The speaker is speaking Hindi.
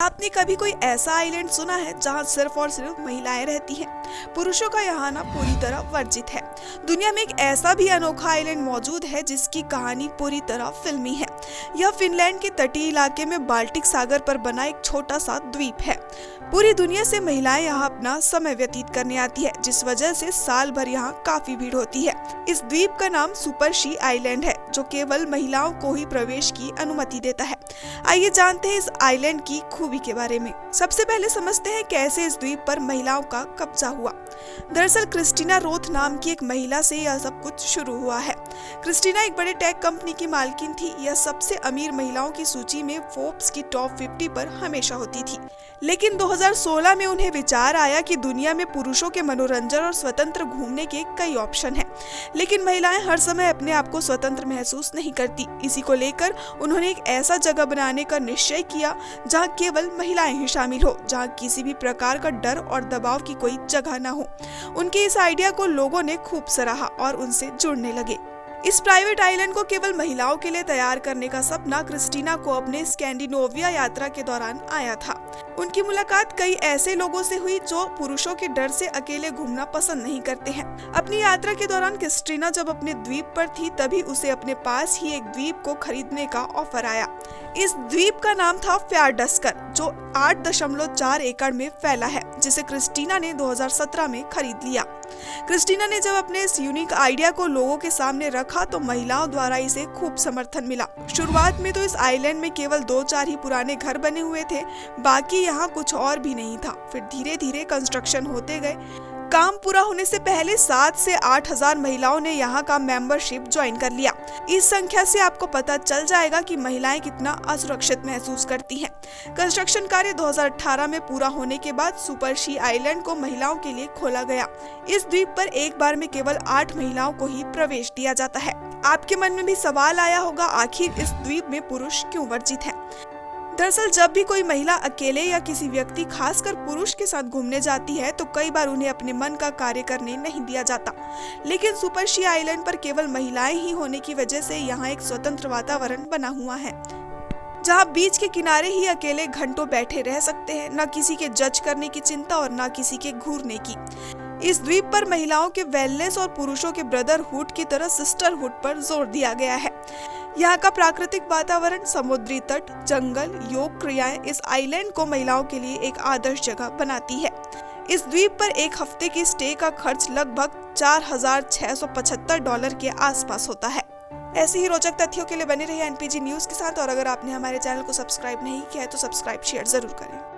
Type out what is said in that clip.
आपने कभी कोई ऐसा आइलैंड सुना है जहां सिर्फ और सिर्फ महिलाएं रहती हैं? पुरुषों का यहाँ आना पूरी तरह वर्जित है। दुनिया में एक ऐसा भी अनोखा आइलैंड मौजूद है जिसकी कहानी पूरी तरह फिल्मी है। यह फिनलैंड के तटीय इलाके में बाल्टिक सागर पर बना एक छोटा सा द्वीप है। पूरी दुनिया से महिलाएं यहाँ अपना समय व्यतीत करने आती है, जिस वजह से साल भर यहाँ काफी भीड़ होती है। इस द्वीप का नाम सुपर शी आइलैंड है, जो केवल महिलाओं को ही प्रवेश की अनुमति देता है। आइए जानते हैं इस आइलैंड की खूबी के बारे में। सबसे पहले समझते हैं कैसे इस द्वीप पर महिलाओं का कब्जा हुआ। दरअसल क्रिस्टीना रोथ नाम की एक महिला से यह सब कुछ शुरू हुआ है। क्रिस्टीना एक बड़े टेक कंपनी की मालकिन थी। यह सबसे अमीर महिलाओं की सूची में फोर्ब्स की टॉप 50 पर हमेशा होती थी। लेकिन 2016 में उन्हें विचार आया कि दुनिया में पुरुषों के मनोरंजन और स्वतंत्र घूमने के कई ऑप्शन हैं, लेकिन महिलाएं हर समय अपने आप को स्वतंत्र महसूस नहीं करती। इसी को लेकर उन्होंने एक ऐसा जगह बनाने का निश्चय किया जहां केवल महिलाएं ही शामिल हो, जहां किसी भी प्रकार का डर और दबाव की कोई जगह न हो। उनके इस आइडिया को लोगों ने खूब सराहा और उनसे जुड़ने लगे। इस प्राइवेट आइलैंड को केवल महिलाओं के लिए तैयार करने का सपना क्रिस्टीना को अपने स्कैंडिनेविया यात्रा के दौरान आया था। उनकी मुलाकात कई ऐसे लोगों से हुई जो पुरुषों के डर से अकेले घूमना पसंद नहीं करते हैं। अपनी यात्रा के दौरान क्रिस्टीना जब अपने द्वीप पर थी, तभी उसे अपने पास ही एक द्वीप को खरीदने का ऑफर आया। इस द्वीप का नाम था फ्यारडस्कर, जो 8.4 एकड़ में फैला है, जिसे क्रिस्टीना ने 2017 में खरीद लिया। क्रिस्टीना ने जब अपने इस यूनिक आइडिया को लोगों के सामने रखा तो महिलाओं द्वारा इसे खूब समर्थन मिला। शुरुआत में तो इस आइलैंड में केवल 2-4 ही पुराने घर बने हुए थे, बाकी यहाँ कुछ और भी नहीं था। फिर धीरे धीरे कंस्ट्रक्शन होते गए। काम पूरा होने से पहले 7 से 8 हजार महिलाओं ने यहाँ का मेंबरशिप ज्वाइन कर लिया। इस संख्या से आपको पता चल जाएगा कि महिलाएं कितना असुरक्षित महसूस करती हैं। कंस्ट्रक्शन कार्य 2018 में पूरा होने के बाद सुपर शी आइलैंड को महिलाओं के लिए खोला गया। इस द्वीप पर एक बार में केवल 8 महिलाओं को ही प्रवेश दिया जाता है। आपके मन में भी सवाल आया होगा, आखिर इस द्वीप में पुरुष क्यों वर्जित है? दरअसल जब भी कोई महिला अकेले या किसी व्यक्ति, खासकर पुरुष के साथ घूमने जाती है, तो कई बार उन्हें अपने मन का कार्य करने नहीं दिया जाता। लेकिन सुपर शी आइलैंड पर केवल महिलाएं ही होने की वजह से यहाँ एक स्वतंत्र वातावरण बना हुआ है, जहाँ बीच के किनारे ही अकेले घंटों बैठे रह सकते हैं। न किसी के जज करने की चिंता और न किसी के घूरने की। इस द्वीप पर महिलाओं के वेलनेस और पुरुषों के ब्रदरहुड की तरह सिस्टरहुड पर जोर दिया गया है। यहाँ का प्राकृतिक वातावरण, समुद्री तट, जंगल, योग क्रियाएं इस आइलैंड को महिलाओं के लिए एक आदर्श जगह बनाती है। इस द्वीप पर एक हफ्ते की स्टे का खर्च लगभग $4,675 के आसपास होता है। ऐसे ही रोचक तथ्यों के लिए बने रहिए एनपीजी न्यूज के साथ। और अगर आपने हमारे चैनल को सब्सक्राइब नहीं किया है तो सब्सक्राइब शेयर जरूर करें।